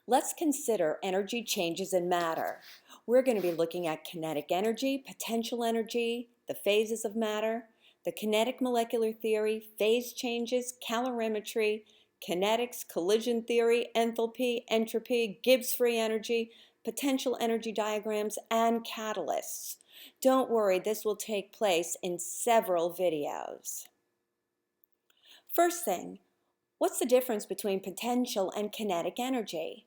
Let's consider energy changes in matter. We're going to be looking at kinetic energy, potential energy, the phases of matter, the kinetic molecular theory, phase changes, calorimetry, kinetics, collision theory, enthalpy, entropy, Gibbs free energy, potential energy diagrams, and catalysts. Don't worry, this will take place in several videos. First thing, what's the difference between potential and kinetic energy?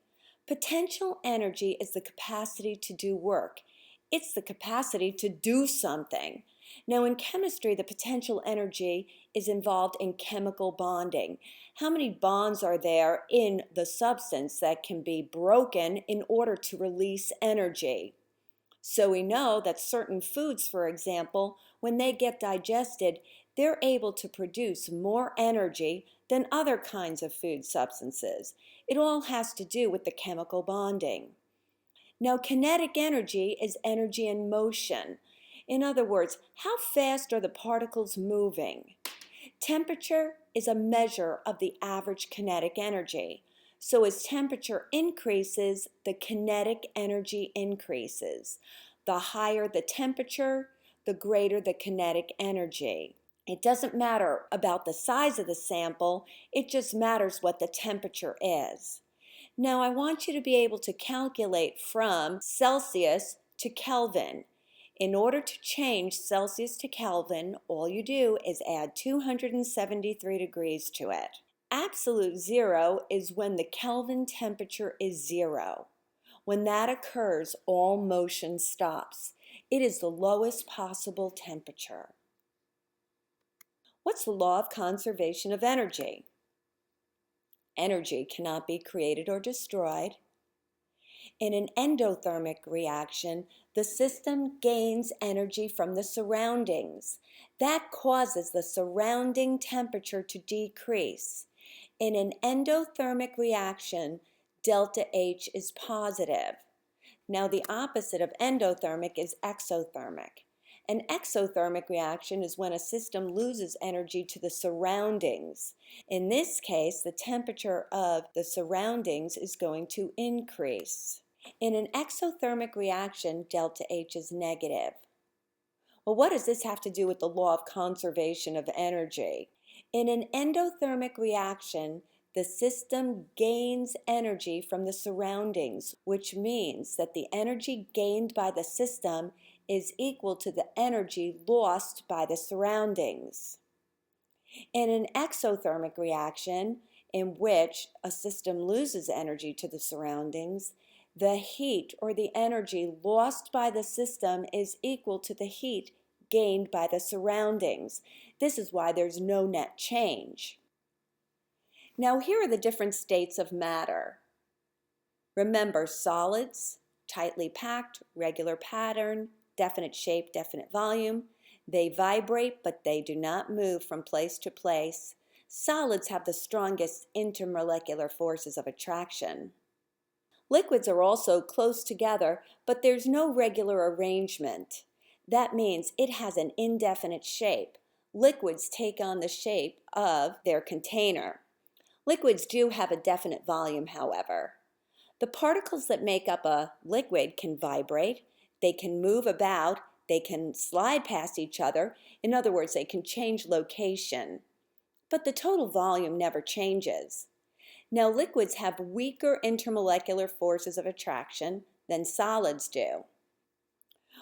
Potential energy is the capacity to do work. It's the capacity to do something. Now in chemistry, the potential energy is involved in chemical bonding. How many bonds are there in the substance that can be broken in order to release energy? So we know that certain foods, for example, when they get digested, they're able to produce more energy than other kinds of food substances. It all has to do with the chemical bonding. Now, kinetic energy is energy in motion. In other words, how fast are the particles moving? Temperature is a measure of the average kinetic energy. So as temperature increases, the kinetic energy increases. The higher the temperature, the greater the kinetic energy. It doesn't matter about the size of the sample, it just matters what the temperature is. Now I want you to be able to calculate from Celsius to Kelvin. In order to change Celsius to Kelvin, all you do is add 273 degrees to it. Absolute zero is when the Kelvin temperature is zero. When that occurs, all motion stops. It is the lowest possible temperature. What's the law of conservation of energy? Energy cannot be created or destroyed. In an endothermic reaction, the system gains energy from the surroundings. That causes the surrounding temperature to decrease. In an endothermic reaction, delta H is positive. Now the opposite of endothermic is exothermic. An exothermic reaction is when a system loses energy to the surroundings. In this case, the temperature of the surroundings is going to increase. In an exothermic reaction, delta H is negative. Well, what does this have to do with the law of conservation of energy? In an endothermic reaction, the system gains energy from the surroundings, which means that the energy gained by the system is equal to the energy lost by the surroundings. In an exothermic reaction, in which a system loses energy to the surroundings, the heat or the energy lost by the system is equal to the heat gained by the surroundings. This is why there's no net change. Now here are the different states of matter. Remember, solids, tightly packed, regular pattern, definite shape, definite volume. They vibrate, but they do not move from place to place. Solids have the strongest intermolecular forces of attraction. Liquids are also close together, but there's no regular arrangement. That means it has an indefinite shape. Liquids take on the shape of their container. Liquids do have a definite volume, however. The particles that make up a liquid can vibrate, they can move about, they can slide past each other. In other words, they can change location. But the total volume never changes. Now, liquids have weaker intermolecular forces of attraction than solids do.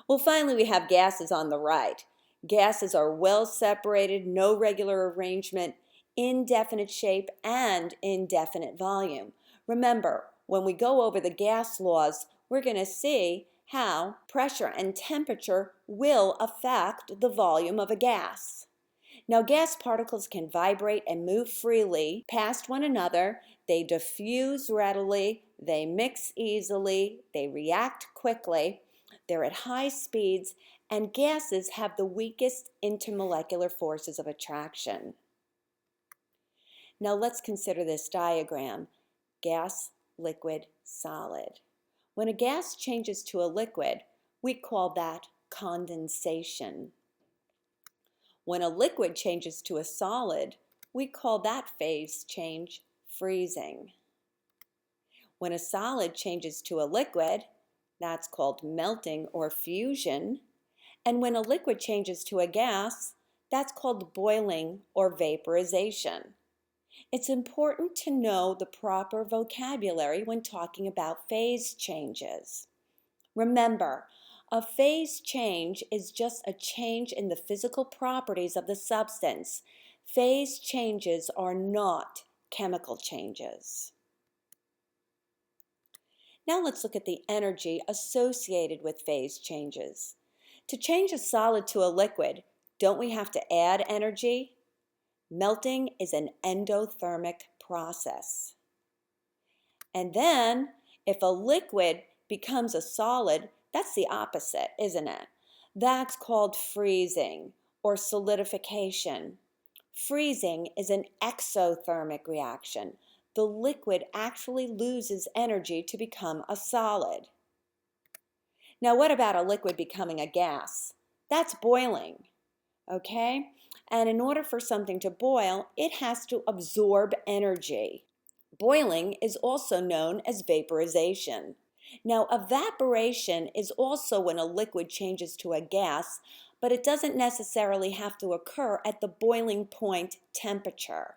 Well, finally, we have gases on the right. Gases are well separated, no regular arrangement, indefinite shape, and indefinite volume. Remember, when we go over the gas laws, we're going to see how pressure and temperature will affect the volume of a gas. Now, gas particles can vibrate and move freely past one another. They diffuse readily, they mix easily, they react quickly, they're at high speeds, and gases have the weakest intermolecular forces of attraction. Now let's consider this diagram: gas, liquid, solid. When a gas changes to a liquid, we call that condensation. When a liquid changes to a solid, we call that phase change freezing. When a solid changes to a liquid, that's called melting or fusion. And when a liquid changes to a gas, that's called boiling or vaporization. It's important to know the proper vocabulary when talking about phase changes. Remember, a phase change is just a change in the physical properties of the substance. Phase changes are not chemical changes. Now let's look at the energy associated with phase changes. To change a solid to a liquid, don't we have to add energy? Melting is an endothermic process. And then, if a liquid becomes a solid, that's the opposite, isn't it? That's called freezing or solidification. Freezing is an exothermic reaction. The liquid actually loses energy to become a solid. Now, what about a liquid becoming a gas? That's boiling, okay? And in order for something to boil, it has to absorb energy. Boiling is also known as vaporization. Now, evaporation is also when a liquid changes to a gas, but it doesn't necessarily have to occur at the boiling point temperature.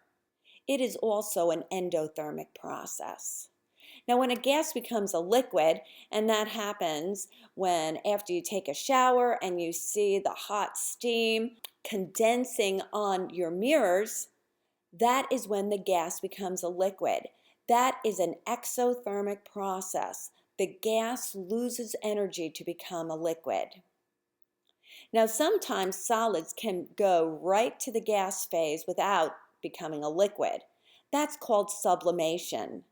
It is also an endothermic process. Now, when a gas becomes a liquid, and that happens when after you take a shower and you see the hot steam condensing on your mirrors, that is when the gas becomes a liquid. That is an exothermic process. The gas loses energy to become a liquid. Now, sometimes solids can go right to the gas phase without becoming a liquid. That's called sublimation.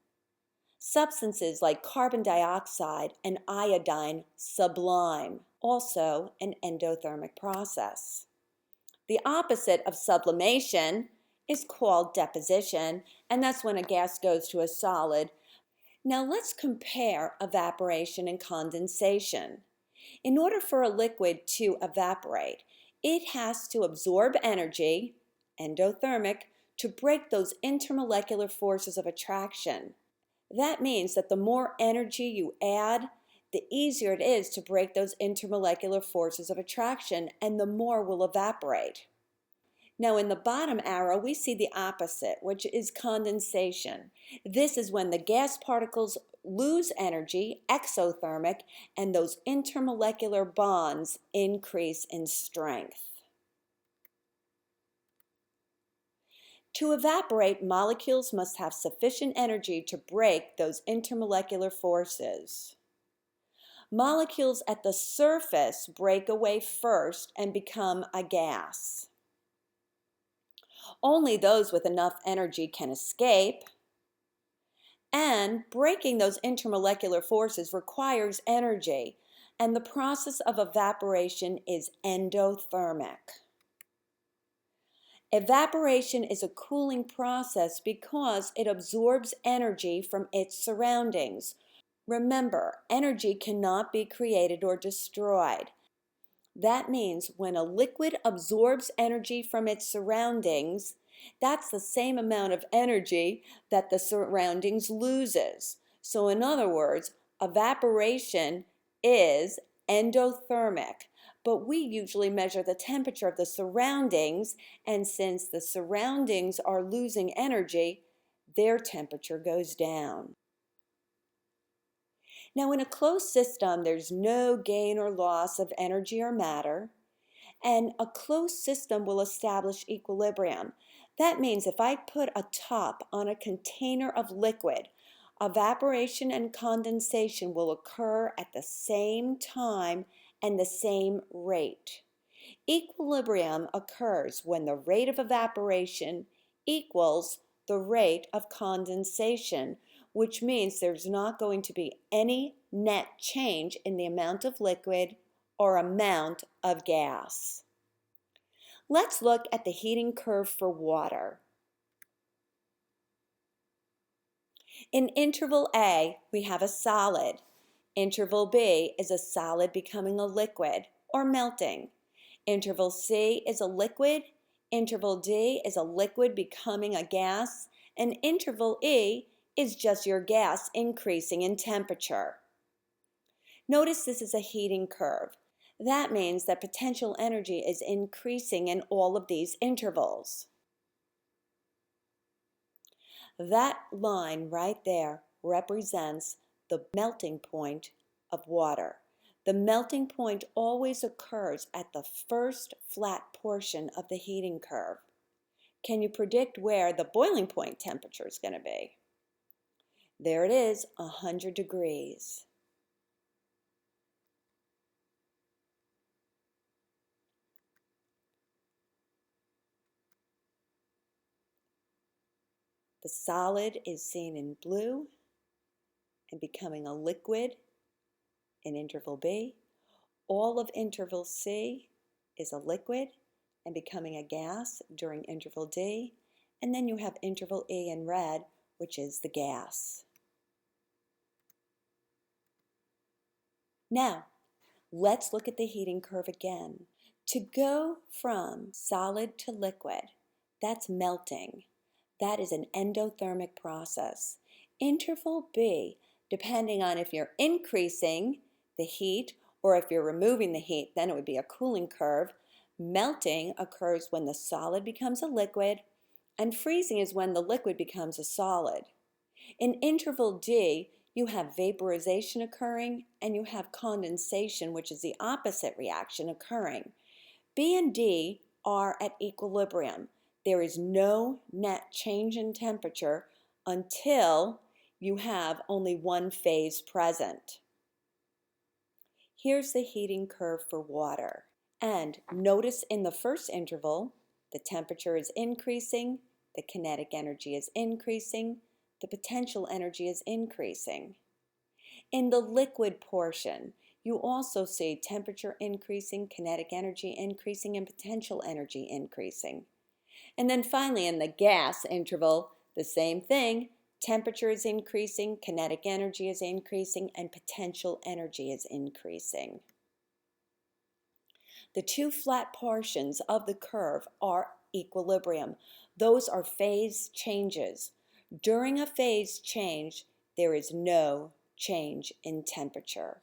Substances like carbon dioxide and iodine sublime, also an endothermic process. The opposite of sublimation is called deposition, and that's when a gas goes to a solid. Now let's compare evaporation and condensation. In order for a liquid to evaporate, it has to absorb energy, endothermic, to break those intermolecular forces of attraction. That means that the more energy you add, the easier it is to break those intermolecular forces of attraction, and the more will evaporate. Now in the bottom arrow, we see the opposite, which is condensation. This is when the gas particles lose energy, exothermic, and those intermolecular bonds increase in strength. To evaporate, molecules must have sufficient energy to break those intermolecular forces. Molecules at the surface break away first and become a gas. Only those with enough energy can escape. And breaking those intermolecular forces requires energy, and the process of evaporation is endothermic. Evaporation is a cooling process because it absorbs energy from its surroundings. Remember, energy cannot be created or destroyed. That means when a liquid absorbs energy from its surroundings, that's the same amount of energy that the surroundings loses. So in other words, evaporation is endothermic. But we usually measure the temperature of the surroundings, and since the surroundings are losing energy, their temperature goes down. Now, in a closed system, there's no gain or loss of energy or matter, and a closed system will establish equilibrium. That means if I put a top on a container of liquid, evaporation and condensation will occur at the same time and the same rate. Equilibrium occurs when the rate of evaporation equals the rate of condensation, which means there's not going to be any net change in the amount of liquid or amount of gas. Let's look at the heating curve for water. In interval A, we have a solid. Interval B is a solid becoming a liquid or melting. Interval C is a liquid. Interval D is a liquid becoming a gas. And interval E is just your gas increasing in temperature. Notice this is a heating curve. That means that potential energy is increasing in all of these intervals. That line right there represents the melting point of water. The melting point always occurs at the first flat portion of the heating curve. Can you predict where the boiling point temperature is going to be? There it is, 100 degrees. The solid is seen in blue and becoming a liquid in interval B. All of interval C is a liquid and becoming a gas during interval D. And then you have interval E in red, which is the gas. Now, let's look at the heating curve again. To go from solid to liquid, that's melting. That is an endothermic process. Interval B, depending on if you're increasing the heat or if you're removing the heat, then it would be a cooling curve. Melting occurs when the solid becomes a liquid, and freezing is when the liquid becomes a solid. In interval D, you have vaporization occurring and you have condensation, which is the opposite reaction occurring. B and D are at equilibrium. There is no net change in temperature until you have only one phase present. Here's the heating curve for water. And notice in the first interval, the temperature is increasing, the kinetic energy is increasing, the potential energy is increasing. In the liquid portion, you also see temperature increasing, kinetic energy increasing, and potential energy increasing. And then finally, in the gas interval, the same thing. Temperature is increasing, kinetic energy is increasing, and potential energy is increasing. The two flat portions of the curve are equilibrium. Those are phase changes. During a phase change, there is no change in temperature.